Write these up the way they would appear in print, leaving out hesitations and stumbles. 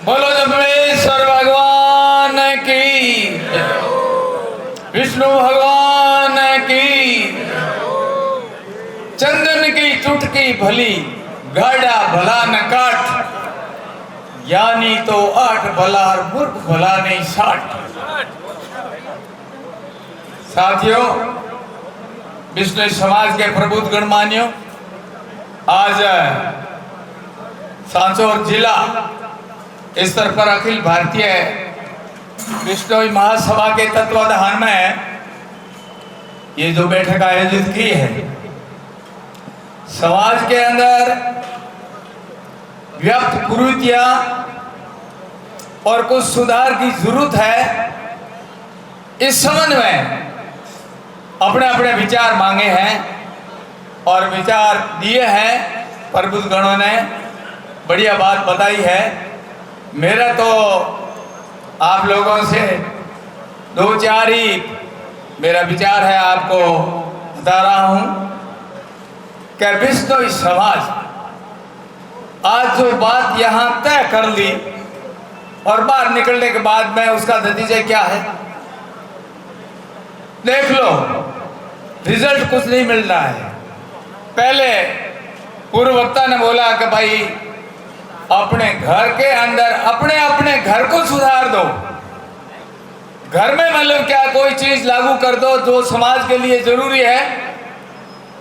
बोलो जम्बेश्वर भगवान की, विष्णु भगवान की। चंदन की चुटकी भली, गाड़ा भला न काट, यानी तो 8 भला और मूर्ख भला नहीं 60। साथियों, विष्णु समाज के प्रबुद्ध गणमान्यों, आज सांचौर जिला स्तर पर अखिल भारतीय विष्णु महासभा के तत्वाधान में ये जो बैठक आयोजित की है, समाज के अंदर व्याप्त कुरीतियां और कुछ सुधार की जरूरत है, इस संबंध में अपने अपने विचार मांगे हैं और विचार दिए हैं। प्रबुद्ध गणों ने बढ़िया बात बताई है। मेरा तो आप लोगों से 2-4 ही मेरा विचार है, आपको बता रहा हूं कि विष्णु समाज आज जो बात यहां तय कर ली और बाहर निकलने के बाद में उसका नतीजा क्या है देख लो। रिजल्ट कुछ नहीं मिल रहा है। पहले पूर्व वक्ता ने बोला कि भाई अपने घर के अंदर अपने अपने घर को सुधार दो, घर में मतलब क्या कोई चीज लागू कर दो जो समाज के लिए जरूरी है,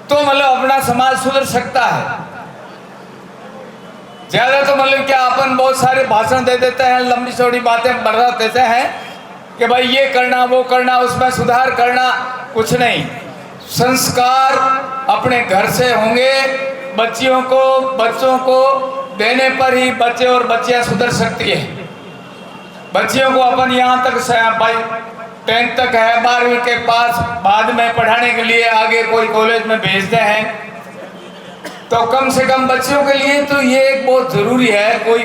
तो मतलब अपना समाज सुधर सकता है। ज्यादा तो मतलब क्या अपन बहुत सारे भाषण दे देते हैं, लंबी चौड़ी बातें बढ़ा देते हैं कि भाई ये करना वो करना, उसमें सुधार करना, कुछ नहीं। संस्कार अपने घर से होंगे, बच्चों को देने पर ही बच्चे और बच्चियां सुधर सकती है। बच्चियों को अपन यहाँ तक भाई 10th तक है, 12वीं के पास बाद में पढ़ाने के लिए आगे कोई कॉलेज में भेजते हैं, तो कम से कम बच्चों के लिए तो ये एक बहुत जरूरी है। कोई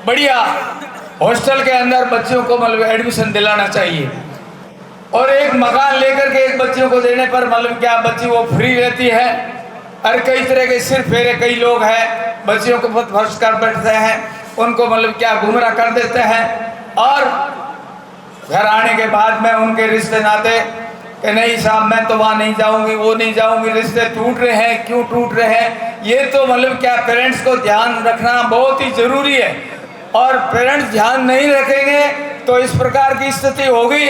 बढ़िया हॉस्टल के अंदर बच्चों को मतलब एडमिशन दिलाना चाहिए, और एक मकान लेकर के एक बच्चियों को देने पर मतलब क्या बच्ची वो फ्री रहती है। और कई तरह के सिर फेरे कई लोग हैं, बच्चियों को बहुत फर्श कर बैठते हैं, उनको मतलब क्या गुमराह कर देते हैं, और घर आने के बाद में उनके रिश्ते नाते कि नहीं साहब मैं तो वहाँ नहीं जाऊंगी, वो नहीं जाऊंगी, रिश्ते टूट रहे हैं। क्यों टूट रहे हैं? ये तो मतलब क्या पेरेंट्स को ध्यान रखना बहुत ही जरूरी है, और पेरेंट्स ध्यान नहीं रखेंगे तो इस प्रकार की स्थिति होगी।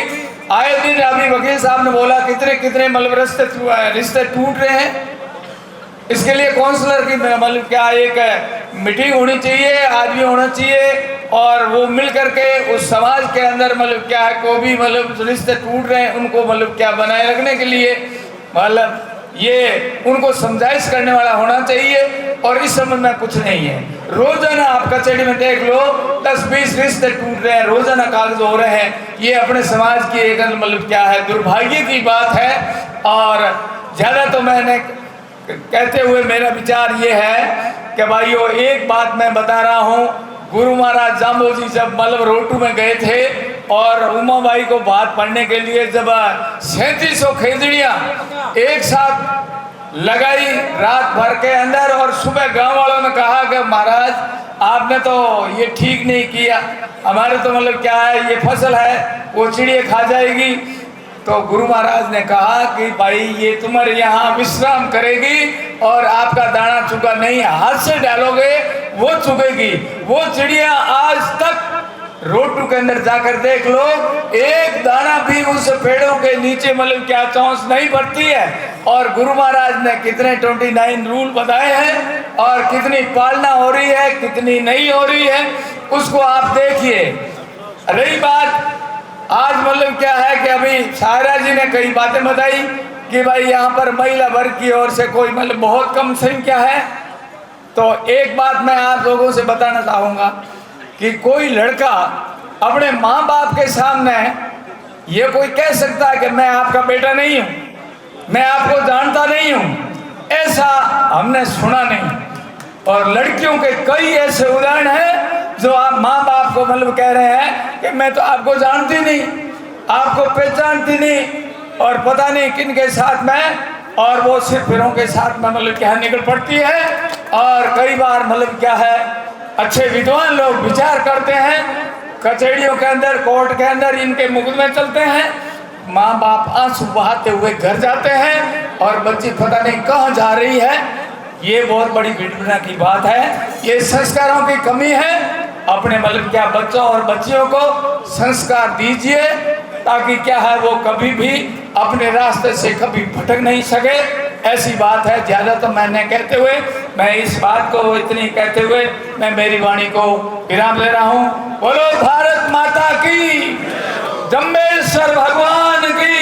आए दिन अभी वकील साहब ने बोला कितने मतलब रिश्ते टूट रहे हैं। इसके लिए काउंसलर की मतलब क्या एक मीटिंग होनी चाहिए, आदमी होना चाहिए, और वो मिल करके उस समाज के अंदर मतलब क्या है को भी मतलब रिश्ते टूट रहे हैं उनको मतलब क्या बनाए रखने के लिए मतलब ये उनको समझाइश करने वाला होना चाहिए। और इस संबंध में कुछ नहीं है। रोजाना आप कचहरी में देख लो 10-20 रिश्ते टूट रहे हैं, रोजाना कागज हो रहे हैं। ये अपने समाज की एक मतलब क्या है दुर्भाग्य की बात है। और ज्यादा तो मैंने कहते हुए मेरा विचार ये है कि भाइयों एक बात मैं बता रहा हूँ, गुरु महाराज जाम्बो जी जब मतलब रोटू में गए थे और उमाबाई को बात पढ़ने के लिए जब 3700 खेजड़ियाँ एक साथ लगाई रात भर के अंदर, और सुबह गांव वालों ने कहा कि महाराज आपने तो ये ठीक नहीं किया, हमारे तो मतलब क्या है ये फसल है वो चिड़िया खा जाएगी। तो गुरु महाराज ने कहा कि भाई ये तुम्हारे यहाँ विश्राम करेगी और आपका दाना चुगा नहीं, हाथ से डालोगे वो चुगेगी। वो चिड़िया आज तक रोटू के अंदर जाकर देख लो, एक दाना भी उस पेड़ों के नीचे मतलब क्या चौंस नहीं पड़ती है। और गुरु महाराज ने कितने 29 रूल बताए हैं और कितनी पालना हो रही है कितनी नहीं हो रही है उसको आप देखिए। रही बात आज मतलब क्या है कि अभी सायरा जी ने कई बातें बताई कि भाई यहाँ पर महिला वर्ग की ओर से कोई मतलब बहुत कम संख्या है। तो एक बात मैं आप लोगों से बताना चाहूँगा कि कोई लड़का अपने माँ बाप के सामने ये कोई कह सकता है कि मैं आपका बेटा नहीं हूँ, मैं आपको जानता नहीं हूँ, ऐसा हमने सुना नहीं। और लड़कियों के कई ऐसे उदाहरण हैं जो आप माँ बाप को मतलब कह रहे हैं कि मैं तो आपको जानती नहीं, आपको पहचानती नहीं, और पता नहीं किन के साथ में, और वो सिर्फ फिरों के साथ में मतलब क्या निकल पड़ती है। और कई बार मतलब क्या है अच्छे विद्वान लोग विचार करते हैं, कचहरियों के अंदर, कोर्ट के अंदर इनके मुकदमे चलते हैं, माँ बाप आंसू बहाते हुए घर जाते हैं और बच्ची पता नहीं कहाँ जा रही है। ये बहुत बड़ी विडंबना की बात है, ये संस्कारों की कमी है। अपने मतलब क्या बच्चों और बच्चियों को संस्कार दीजिए, ताकि क्या है वो कभी भी अपने रास्ते से कभी भटक नहीं सके। ऐसी बात है। ज़्यादा तो मैंने कहते हुए, मैं इस बात को इतनी कहते हुए मैं मेरी वाणी को विराम दे रहा हूँ। बोलो भारत माता की, जम्बेश्वर भगवान की।